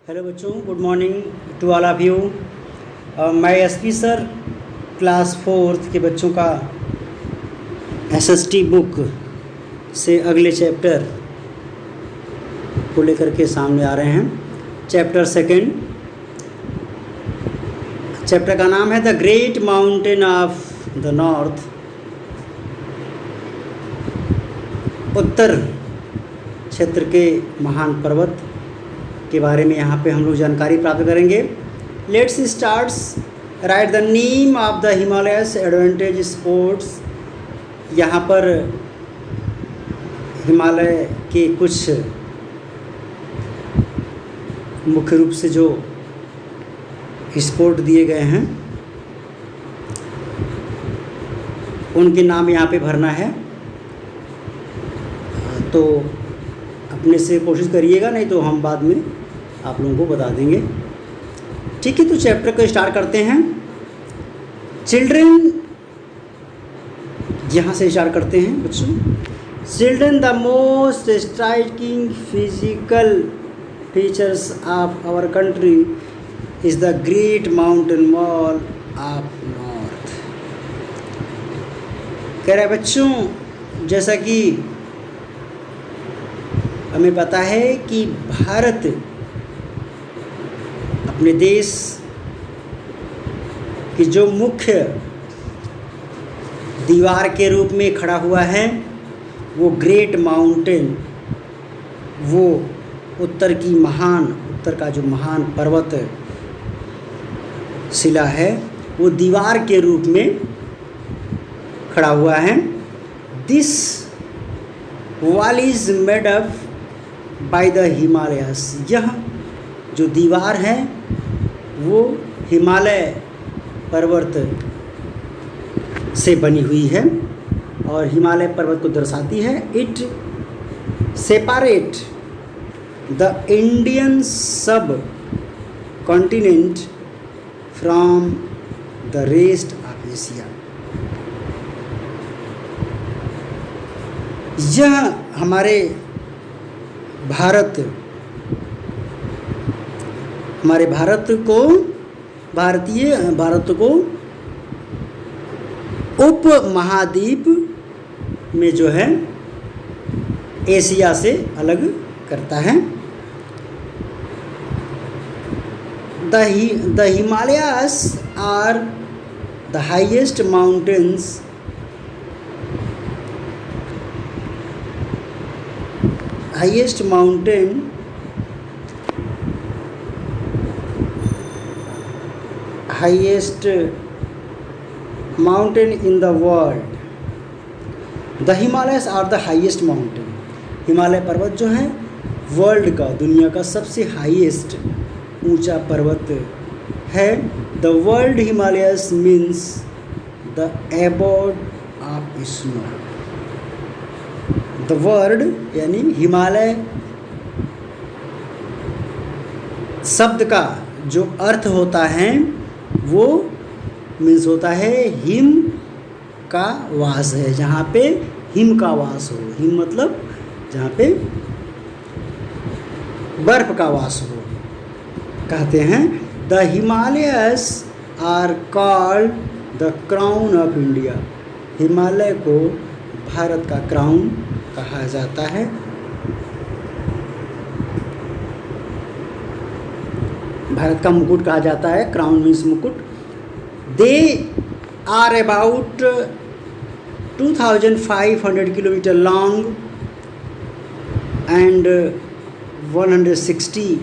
Hello बच्चों, good morning to all of you. मैं SP sir class 4 के बच्चों का एसएसटी बुक से अगले चैप्टर को लेकर के सामने आ रहे हैं। चैप्टर सेकंड, चैप्टर का नाम है the great mountain of the north. उत्तर क्षेत्र के महान पर्वत के बारे में यहाँ पे हम लोग जानकारी प्राप्त करेंगे। Let's starts. Right the name of the Himalayas advantage sports. यहाँ पर हिमालय के कुछ मुख्य रूप से जो स्पोर्ट दिए गए हैं उनके नाम यहाँ पे भरना है, तो अपने से कोशिश करिएगा, नहीं तो हम बाद में आप लोगों को बता देंगे। ठीक है, तो चैप्टर को स्टार्ट करते हैं। चिल्ड्रन, यहाँ से स्टार्ट करते हैं बच्चों। Children, the most striking physical features of our country is the great mountain wall of north. कह रहे बच्चों, जैसा कि हमें पता है कि भारत अपने देश की जो मुख्य दीवार के रूप में खड़ा हुआ है वो ग्रेट माउंटेन, वो उत्तर का जो महान पर्वत शिला है वो दीवार के रूप में खड़ा हुआ है। This wall is made up by the Himalayas. यह जो दीवार है वो हिमालय पर्वत से बनी हुई है और हिमालय पर्वत को दर्शाती है। इट सेपरेट द इंडियन सब continent from the rest of Asia. यह हमारे भारत को उप महाद्वीप में जो है एशिया से अलग करता है। The Himalayas are the highest mountains highest mountain in the world. The Himalayas are the highest mountain. Himalaya पर्वत जो है वर्ल्ड का, दुनिया का सबसे हाईएस्ट ऊंचा पर्वत है। The world Himalayas means the abode of snow. The word यानी हिमालय शब्द का जो अर्थ होता है वो मीन्स होता है हिम का वास है, जहाँ पे हिम का वास हो। हिम मतलब जहाँ पे बर्फ का वास हो, कहते हैं। The Himalayas are called the crown of India. Himalaya को भारत का क्राउन कहा जाता है। भारत का मुकुट कहा जाता है, क्राउन मीन्स मुकुट। They are about 2500 kilometre long and 160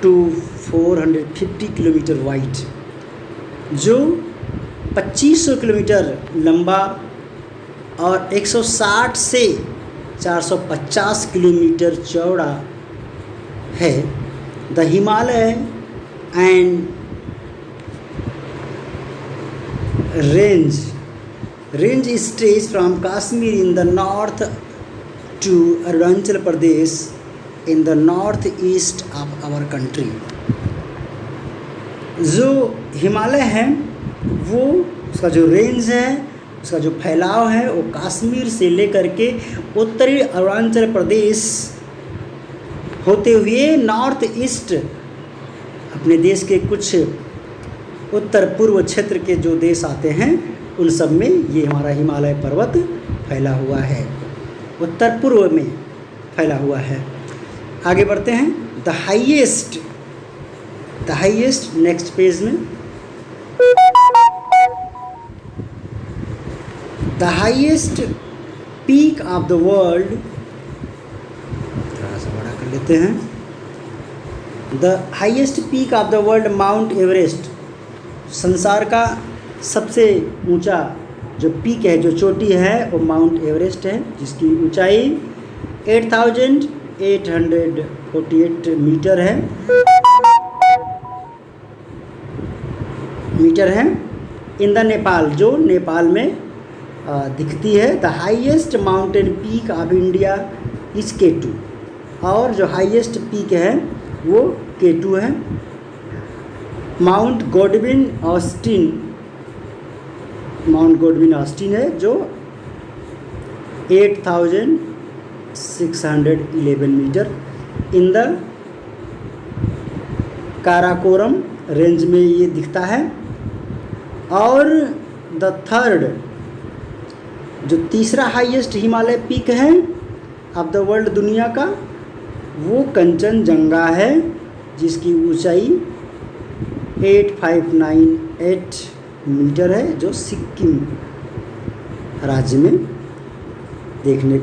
to 450 kilometre wide. जो 2500 किलोमीटर लंबा और 160 से 450 किलोमीटर चौड़ा है। The Himalaya and range stretch from Kashmir in the north to Arunachal Pradesh in the north east of our country. जो हिमालय है वो उसका जो रेंज है, उसका जो फैलाव है वो कश्मीर से लेकर के उत्तरी अरुणाचल प्रदेश होते हुए नॉर्थ ईस्ट अपने देश के कुछ उत्तर पूर्व क्षेत्र के जो देश आते हैं उन सब में ये हमारा हिमालय पर्वत फैला हुआ है, उत्तर पूर्व में फैला हुआ है। आगे बढ़ते हैं। द हाईएस्ट नेक्स्ट पेज में, the highest peak of the world, थोड़ा सा बड़ा कर लेते हैं। The highest peak of the world mount Everest, संसार का सबसे ऊंचा जो पीक है, जो चोटी है, वो माउंट एवरेस्ट है, जिसकी ऊंचाई 8,848 मीटर है। इन द नेपाल, जो नेपाल में दिखती है। The highest mountain peak of India is K2, और जो हाईएस्ट पीक है वो K2 है। माउंट गॉडविन ऑस्टिन है जो 8,611 metre in the Karakoram range में ये दिखता है। और द थर्ड, जो तीसरा हाईएस्ट हिमालय पीक है ऑफ द वर्ल्ड दुनिया का, वो कंचनजंगा है, जिसकी ऊंचाई 8,598 मीटर है, जो सिक्किम राज्य में देखने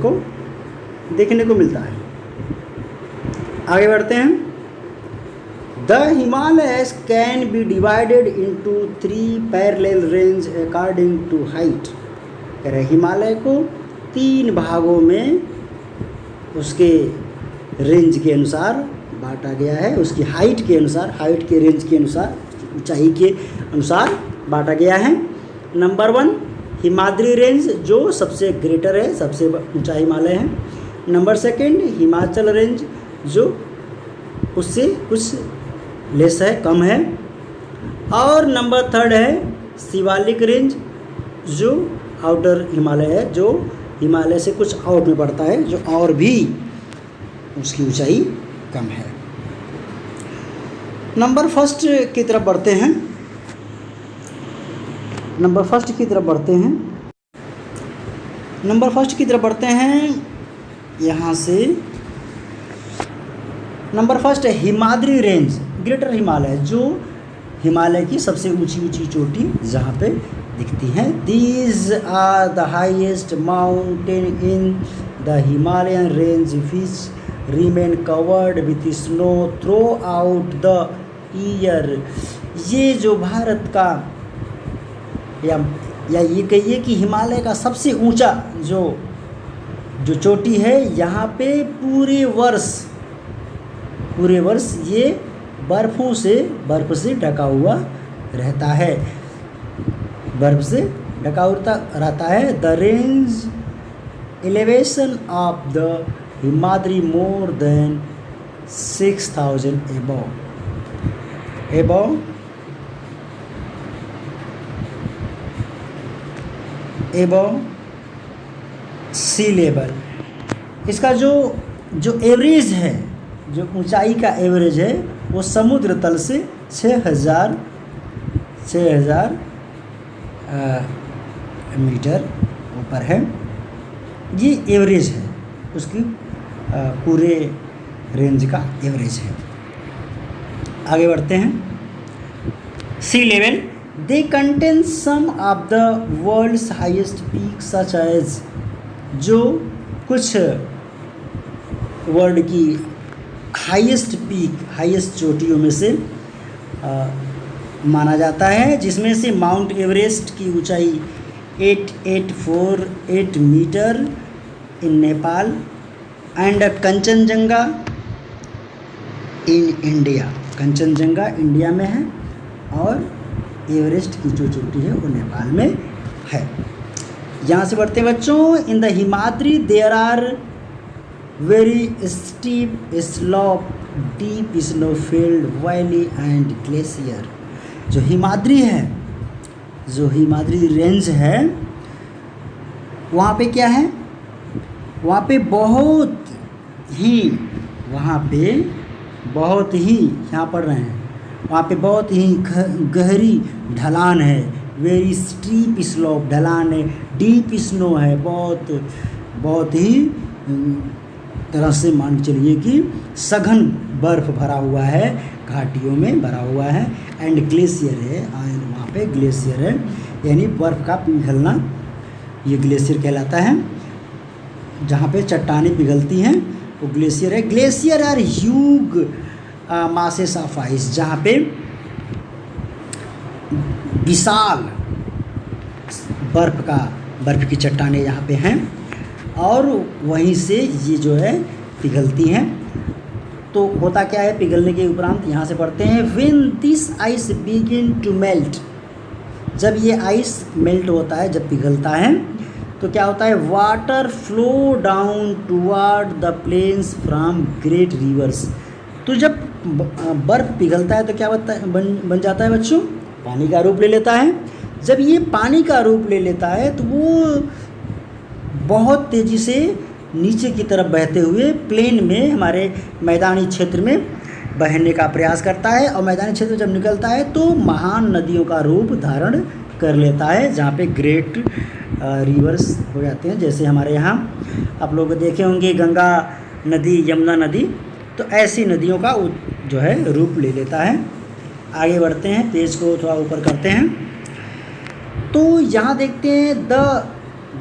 को मिलता है। आगे बढ़ते हैं। The Himalayas can be divided into 3 parallel range according to height. Himalaya को 3 भागों में उसके रेंज के अनुसार बांटा गया है, उसकी हाइट के अनुसार, हाइट के रेंज के अनुसार, ऊंचाई के अनुसार बांटा गया है। नंबर 1 हिमाद्री रेंज, जो सबसे ग्रेटर है, सबसे ऊंचा हिमालय है। नंबर 2 हिमाचल रेंज, जो उससे कुछ लेस है, कम है। और नंबर 3 है शिवालिक रेंज, जो आउटर हिमालय है, जो हिमालय से कुछ आउट में पड़ता है, जो और भी उसकी ऊंचाई कम है। नंबर फर्स्ट की तरफ बढ़ते हैं। नंबर फर्स्ट की तरफ बढ़ते हैं यहाँ से। नंबर फर्स्ट है हिमाद्री रेंज, ग्रेटर हिमालय, जो हिमालय की सबसे ऊंची चोटी जहाँ पे दिखती हैं। These are the highest mountain in the Himalayan range which remain covered with snow throughout the year. ये जो भारत का या ये कहिए कि हिमालय का सबसे ऊंचा जो चोटी है, यहाँ पे पूरे वर्ष ये बर्फ़ से ढका हुआ रहता है, बर्फ़ से ढका हुआ रहता है। The range elevation of the Himadri more than 6,000 above sea level. इसका जो एवरेज है, जो ऊंचाई का एवरेज है, वो समुद्र तल से 6,000 मीटर ऊपर है। ये एवरेज है, उसकी पूरे रेंज का एवरेज है। आगे बढ़ते हैं। Sea level, they contain some of the world's highest peak such as, जो कुछ वर्ल्ड की हाईएस्ट पीक, हाईएस्ट चोटियों में से माना जाता है, जिसमें से माउंट एवरेस्ट की ऊंचाई 8,848 metre in Nepal and Kanchenjunga in India. Kanchenjunga India में है और एवरेस्ट की जो चोटी है वो नेपाल में है। यहाँ से बढ़ते हैं बच्चों। In the Himadri there are very steep slope, deep snowfield, valley and glacier. जो हिमाद्री है, जो हिमाद्री रेंज है, वहाँ पे क्या है, वहाँ पे बहुत ही वहाँ पे बहुत ही, यहाँ पढ़ रहे हैं, वहाँ पे बहुत ही गहरी ढलान है, वेरी स्टीप स्लोप ढलान है, डीप स्नो है, बहुत ही तरह से मान के चलिए कि सघन बर्फ़ भरा हुआ है, घाटियों में भरा हुआ है। एंड ग्लेशियर है, वहाँ पे ग्लेशियर है, यानी बर्फ़ का पिघलना, ये ग्लेशियर कहलाता है। जहाँ पे चट्टानें पिघलती हैं वो ग्लेशियर है। Glacier are huge masses of ice, जहाँ पे विशाल बर्फ़ की चट्टानें यहाँ पे हैं और वहीं से ये जो है पिघलती हैं। तो होता क्या है, पिघलने के उपरांत यहाँ से पढ़ते हैं, when this ice begin to melt, जब ये आइस मेल्ट होता है, जब पिघलता है तो क्या होता है, water flow down toward the plains from great rivers. तो जब बर्फ़ पिघलता है तो क्या बन जाता है बच्चों, पानी का रूप ले लेता है। जब ये पानी का रूप ले लेता है तो वो बहुत तेज़ी से नीचे की तरफ बहते हुए प्लेन में, हमारे मैदानी क्षेत्र में बहने का प्रयास करता है, और मैदानी क्षेत्र जब निकलता है तो महान नदियों का रूप धारण कर लेता है, जहाँ पे ग्रेट रिवर्स हो जाते हैं। जैसे हमारे यहाँ आप लोग देखे होंगे गंगा नदी, यमुना नदी, तो ऐसी नदियों का जो है रूप ले लेता है। आगे बढ़ते हैं, पेज को थोड़ा ऊपर करते हैं। तो यहाँ देखते हैं द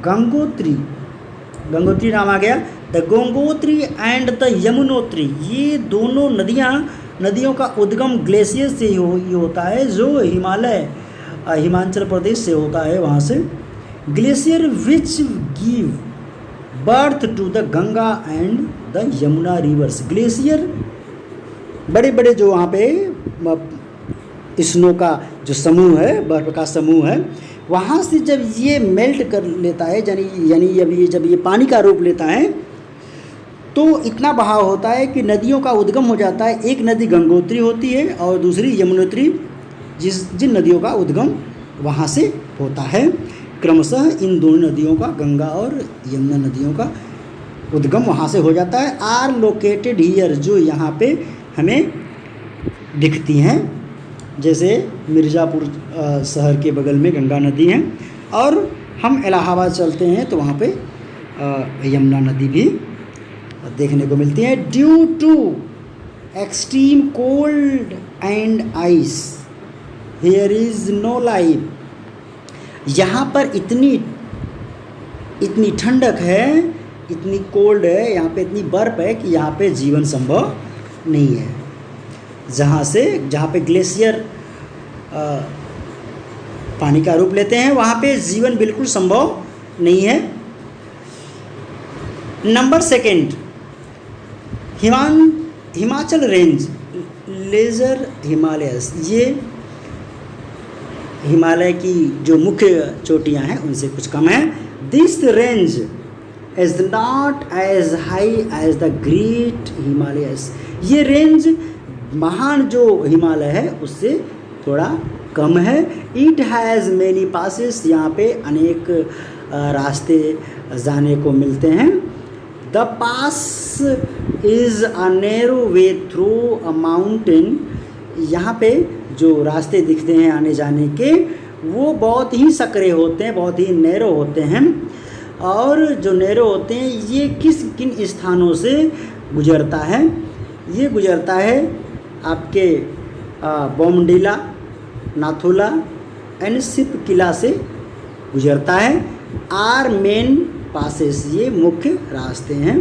गंगोत्री नाम आ गया। The Gangotri and the Yamunotri, ये दोनों नदियों का उद्गम ग्लेशियर से ही होता है, जो हिमाचल प्रदेश से होता है, वहाँ से। Glacier which give birth to the Ganga and the Yamuna rivers. Glacier बड़े बड़े जो वहाँ पे स्नो का जो समूह है, बर्फ़ का समूह है, वहाँ से जब ये मेल्ट कर लेता है, यानी जब ये पानी का रूप लेता है तो इतना बहाव होता है कि नदियों का उद्गम हो जाता है। एक नदी गंगोत्री होती है और दूसरी यमुनोत्री, जिन नदियों का उद्गम वहाँ से होता है। क्रमशः इन दोनों नदियों का, गंगा और यमुना नदियों का उद्गम वहाँ से हो जाता है। आर लोकेटेड हियर, जो यहाँ पे हमें दिखती हैं, जैसे मिर्ज़ापुर शहर के बगल में गंगा नदी है, और हम इलाहाबाद चलते हैं तो वहाँ पे यमुना नदी भी देखने को मिलती है। Due to extreme cold and ice here is no life, यहाँ पर इतनी ठंडक है, इतनी कोल्ड है, यहाँ पे इतनी बर्फ़ है कि यहाँ पे जीवन संभव नहीं है। जहाँ पे ग्लेशियर पानी का रूप लेते हैं, वहाँ पे जीवन बिल्कुल संभव नहीं है। Number second, Himachal range, lesser Himalayas, ये हिमालय की जो मुख्य चोटियाँ हैं उनसे कुछ कम है। This range is not as high as the great Himalayas, ये रेंज महान जो हिमालय है उससे थोड़ा कम है। इट हैज़ मैनी पासेस, यहाँ पे अनेक रास्ते जाने को मिलते हैं। The pass is a narrow way through a mountain, यहाँ पे जो रास्ते दिखते हैं आने जाने के वो बहुत ही सकरे होते हैं, बहुत ही नैरो होते हैं। और जो नैरो होते हैं ये किन स्थानों से गुजरता है, ये गुजरता है आपके बोमडीला, नाथुला एंड सिप किला से गुजरता है। आर मेन पासेस, ये मुख्य रास्ते हैं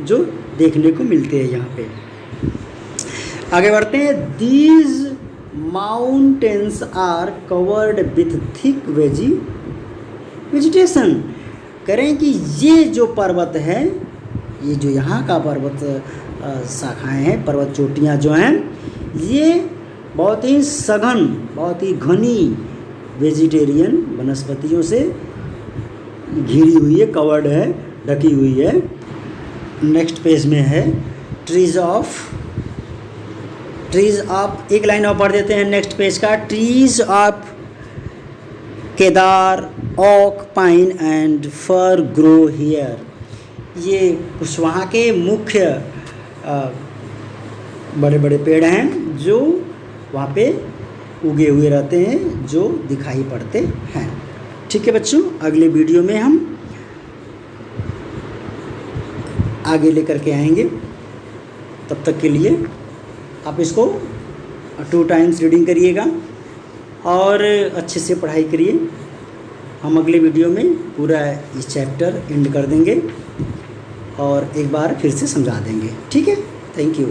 जो देखने को मिलते हैं यहाँ पे। आगे बढ़ते हैं। These mountains are covered with thick vegetation, करें कि ये जो पर्वत है, ये जो यहाँ का पर्वत शाखाएँ हैं, पर्वत चोटियाँ जो हैं, ये बहुत ही सघन, बहुत ही घनी वेजिटेरियन वनस्पतियों से घिरी हुई है, कवर्ड है, ढकी हुई है। नेक्स्ट पेज में है ट्रीज ऑफ, एक लाइन और पढ़ देते हैं नेक्स्ट पेज का। Trees of cedar, oak, pine and fir grow here, ये कुछ वहाँ के मुख्य बड़े बड़े पेड़ हैं जो वहाँ पे उगे हुए रहते हैं, जो दिखाई पड़ते हैं। ठीक है बच्चों, अगले वीडियो में हम आगे लेकर के आएंगे। तब तक के लिए आप इसको 2 टाइम्स रीडिंग करिएगा और अच्छे से पढ़ाई करिए। हम अगले वीडियो में पूरा इस चैप्टर एंड कर देंगे और एक बार फिर से समझा देंगे। ठीक है, थैंक यू।